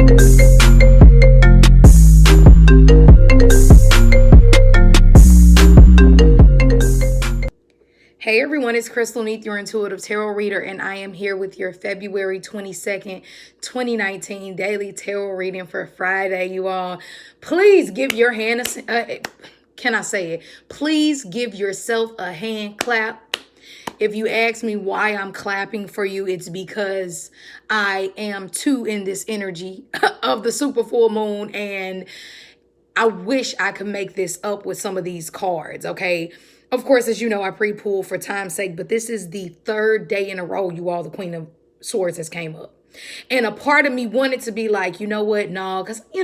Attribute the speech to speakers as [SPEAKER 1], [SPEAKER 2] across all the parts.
[SPEAKER 1] Hey everyone, it's Crystal Neath, your intuitive tarot reader, and I am here with your February 22nd, 2019 daily tarot reading for Friday, you all. Please give your hand Please give yourself a hand clap. If you ask me why I'm clapping for you, it's because I am too in this energy of the super full moon, and I wish I could make this up with some of these cards, okay? Of course, as you know, I pre-pulled for time's sake, but this is the third day in a row, you all, the Queen of Swords has came up. And a part of me wanted to be like, you know what, no, because, I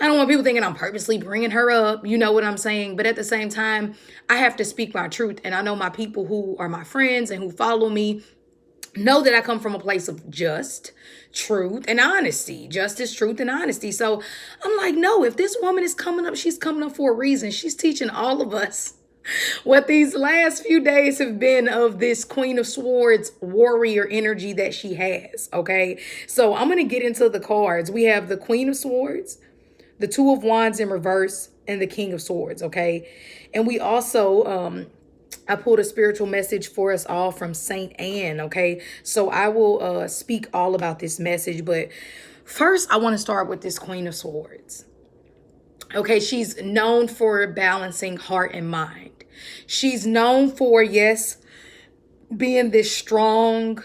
[SPEAKER 1] don't want people thinking I'm purposely bringing her up, you know what I'm saying? But at the same time, I have to speak my truth. And I know my people who are my friends and who follow me know that I come from a place of just truth and honesty, justice, truth, and honesty. So I'm like, no, if this woman is coming up, she's coming up for a reason. She's teaching all of us what these last few days have been of this Queen of Swords warrior energy that she has, okay? So I'm going to get into the cards. We have the Queen of Swords, the Two of Wands in reverse, and the King of Swords, okay? And we also, I pulled a spiritual message for us all from Saint Anne, okay? So I will speak all about this message, but first I want to start with this Queen of Swords. Okay, she's known for balancing heart and mind. She's known for, yes, being this strong,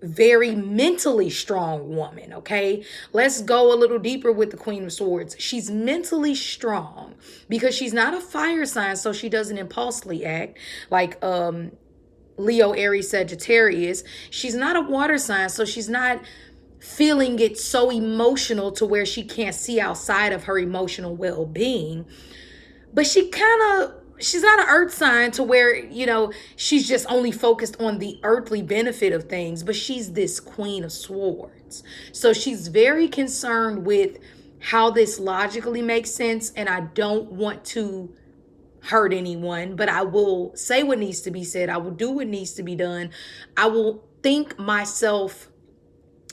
[SPEAKER 1] very mentally strong woman, okay? Let's go a little deeper with the Queen of Swords. She's mentally strong because she's not a fire sign, so she doesn't impulsively act like Leo, Aries, Sagittarius. She's not a water sign, so she's not feeling it so emotional to where she can't see outside of her emotional well-being. But she's not an earth sign to where, she's just only focused on the earthly benefit of things, but she's this Queen of Swords. So she's very concerned with how this logically makes sense, and I don't want to hurt anyone, but I will say what needs to be said. I will do what needs to be done. I will think myself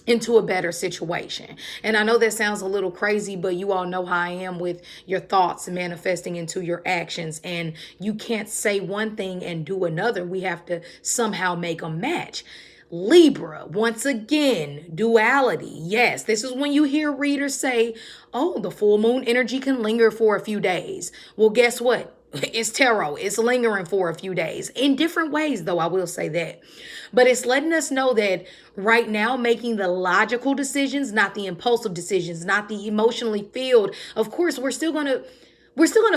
[SPEAKER 1] into a better situation. And I know that sounds a little crazy, but you all know how I am with your thoughts manifesting into your actions, and you can't say one thing and do another. We have to somehow make a match. Libra, once again, duality. Yes, this is when you hear readers say, oh, the full moon energy can linger for a few days. Well, guess what? It's tarot. It's lingering for a few days in different ways, though, I will say that. But it's letting us know that right now, making the logical decisions, not the impulsive decisions, not the emotionally filled. Of course, we're still gonna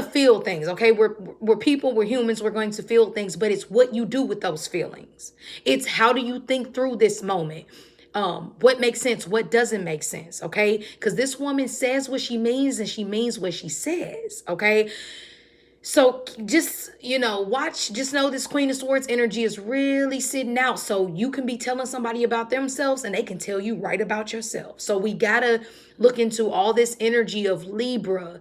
[SPEAKER 1] feel things, okay? We're people, we're humans, we're going to feel things, but it's what you do with those feelings. It's how do you think through this moment? What makes sense, what doesn't make sense, okay? Because this woman says what she means and she means what she says, okay? So just, just know this Queen of Swords energy is really sitting out. So you can be telling somebody about themselves and they can tell you right about yourself. So we got to look into all this energy of Libra.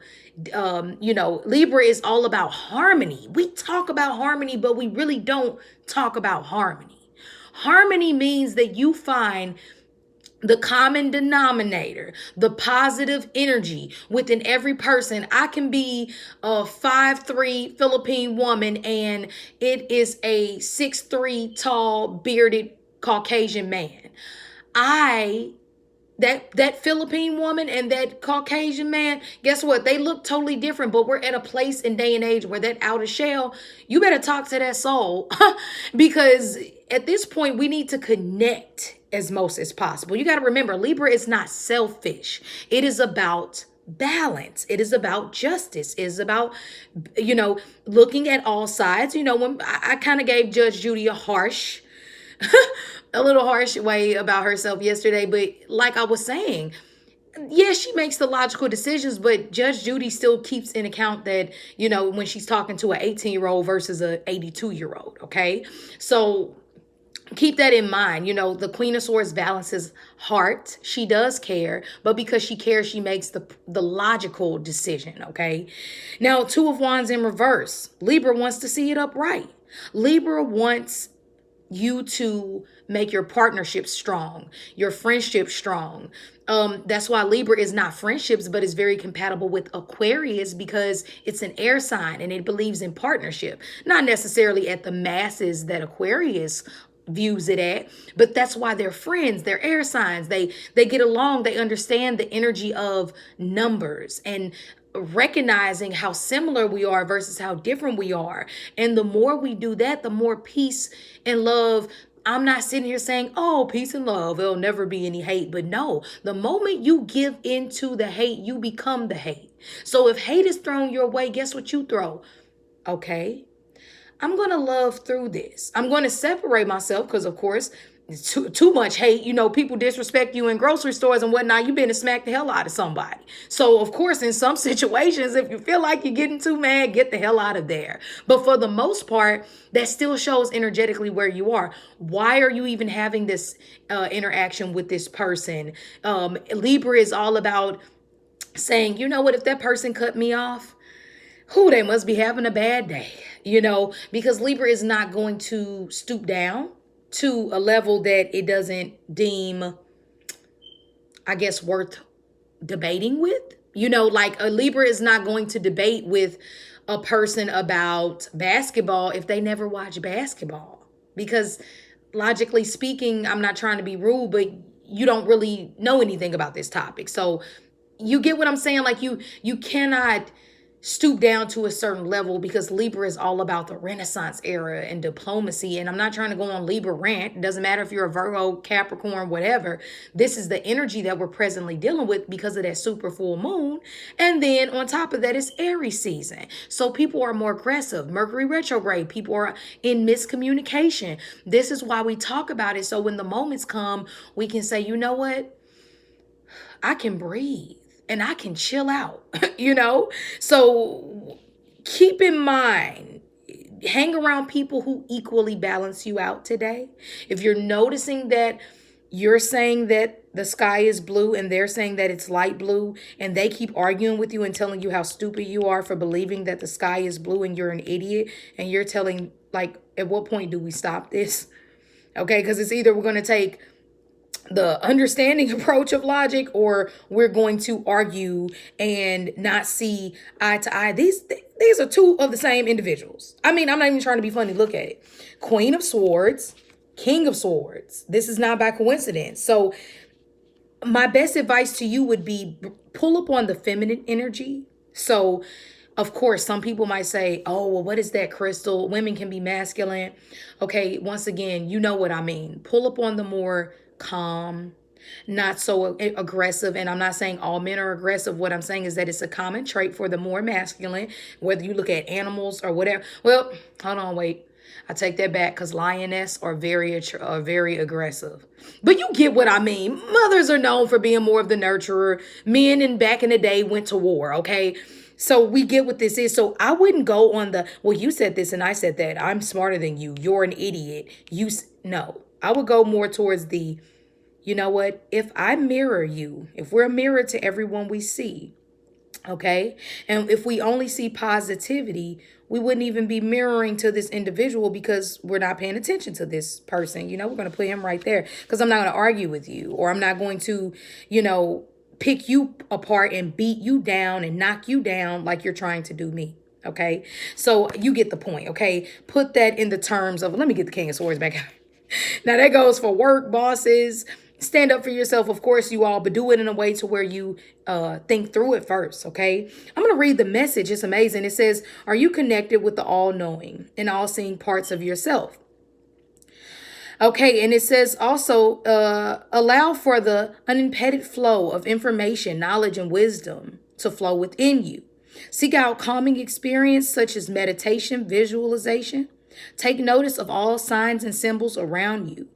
[SPEAKER 1] Libra is all about harmony. We talk about harmony, but we really don't talk about harmony. Harmony means that you find the common denominator, the positive energy within every person. I can be a 5'3" Philippine woman and it is a 6'3" tall bearded Caucasian man. That Philippine woman and that Caucasian man, guess what? They look totally different, but we're at a place and day and age where that outer shell, you better talk to that soul because at this point we need to connect as most as possible. You got to remember, Libra is not selfish. It is about balance. It is about justice. It is about, looking at all sides. When I kind of gave Judge Judy a little harsh way about herself yesterday, but like I was saying, yeah, she makes the logical decisions, but Judge Judy still keeps in account that, when she's talking to an 18-year-old versus an 82-year-old, okay? So keep that in mind. The Queen of Swords balances heart. She does care, but because she cares, she makes the logical decision, okay? Now, Two of Wands in reverse. Libra wants to see it upright. Libra wants you to make your partnership strong, your friendship strong, That's why Libra is not friendships, but is very compatible with Aquarius because it's an air sign and it believes in partnership. Not necessarily at the masses that Aquarius views it at, but that's why they're friends. They're air signs. They get along. They understand the energy of numbers and recognizing how similar we are versus how different we are. And the more we do that, the more peace and love. I'm not sitting here saying, oh, peace and love, there'll never be any hate. But no, the moment you give into the hate, you become the hate. So if hate is thrown your way, guess what you throw? Okay, I'm going to love through this. I'm going to separate myself because, of course, too much hate. You know, people disrespect you in grocery stores and whatnot. You've been to smack the hell out of somebody. So, of course, in some situations, if you feel like you're getting too mad, get the hell out of there. But for the most part, that still shows energetically where you are. Why are you even having this interaction with this person? Libra is all about saying, you know what, if that person cut me off, who, they must be having a bad day, you know, because Libra is not going to stoop down to a level that it doesn't deem, I guess, worth debating with. You know, like a Libra is not going to debate with a person about basketball if they never watch basketball. Because logically speaking, I'm not trying to be rude, but you don't really know anything about this topic. So you get what I'm saying? Like you cannot stoop down to a certain level because Libra is all about the Renaissance era and diplomacy. And I'm not trying to go on Libra rant. It doesn't matter if you're a Virgo, Capricorn, whatever. This is the energy that we're presently dealing with because of that super full moon. And then on top of that, it's Aries season. So people are more aggressive. Mercury retrograde. People are in miscommunication. This is why we talk about it. So when the moments come, we can say, you know what? I can breathe. And I can chill out, you know? So keep in mind, hang around people who equally balance you out today. If you're noticing that you're saying that the sky is blue and they're saying that it's light blue, and they keep arguing with you and telling you how stupid you are for believing that the sky is blue and you're an idiot, and you're telling, like, at what point do we stop this? Okay, because it's either we're going to take the understanding approach of logic, or we're going to argue and not see eye to eye. These are two of the same individuals. I mean, I'm not even trying to be funny. Look at it. Queen of Swords, King of Swords. This is not by coincidence. So my best advice to you would be pull up on the feminine energy. So of course, some people might say, oh, well, what is that, Crystal? Women can be masculine. Okay, once again, you know what I mean. Pull up on the more calm, not so aggressive. And I'm not saying all men are aggressive. What I'm saying is that it's a common trait for the more masculine, whether you look at animals or whatever. Well, hold on, wait. I take that back because lioness are very aggressive. But you get what I mean. Mothers are known for being more of the nurturer. Men in back in the day went to war, okay? So we get what this is. So I wouldn't go on the, well, you said this and I said that. I'm smarter than you. You're an idiot. No. I would go more towards the, you know what? If I mirror you, if we're a mirror to everyone we see, okay? And if we only see positivity, we wouldn't even be mirroring to this individual because we're not paying attention to this person. You know, we're going to put him right there because I'm not going to argue with you, or I'm not going to, you know, pick you apart and beat you down and knock you down like you're trying to do me. Okay. So you get the point. Okay. Put that in the terms of, let me get the King of Swords back out. Now that goes for work, bosses. Stand up for yourself, of course, you all, but do it in a way to where you think through it first, okay? I'm going to read the message. It's amazing. It says, are you connected with the all-knowing and all-seeing parts of yourself? Okay, and it says also, allow for the unimpeded flow of information, knowledge, and wisdom to flow within you. Seek out calming experience such as meditation, visualization. Take notice of all signs and symbols around you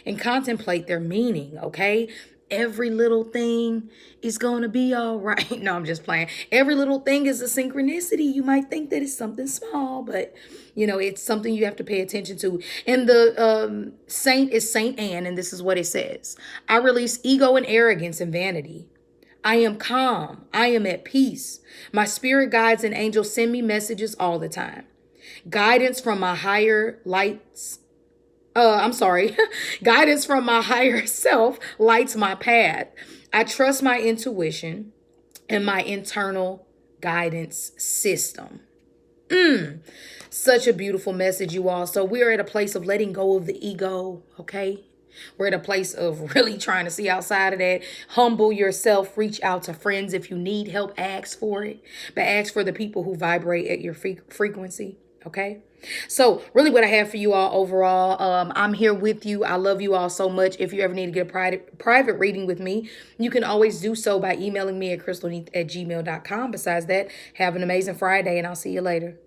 [SPEAKER 1] and contemplate their meaning, okay? Every little thing is going to be all right. No, I'm just playing. Every little thing is a synchronicity. You might think that it's something small, but, you know, it's something you have to pay attention to. And the saint is Saint Anne, and this is what it says. I release ego and arrogance and vanity. I am calm. I am at peace. My spirit guides and angels send me messages all the time. Guidance from my higher lights. Guidance from my higher self lights my path. I trust my intuition and my internal guidance system. Such a beautiful message, you all. So we're at a place of letting go of the ego, okay? We're at a place of really trying to see outside of that. Humble yourself. Reach out to friends. If you need help, ask for it. But ask for the people who vibrate at your frequency, okay? So really what I have for you all overall, I'm here with you. I love you all so much. If you ever need to get a private reading with me, you can always do so by emailing me at crystalneath@gmail.com. Besides that, have an amazing Friday, and I'll see you later.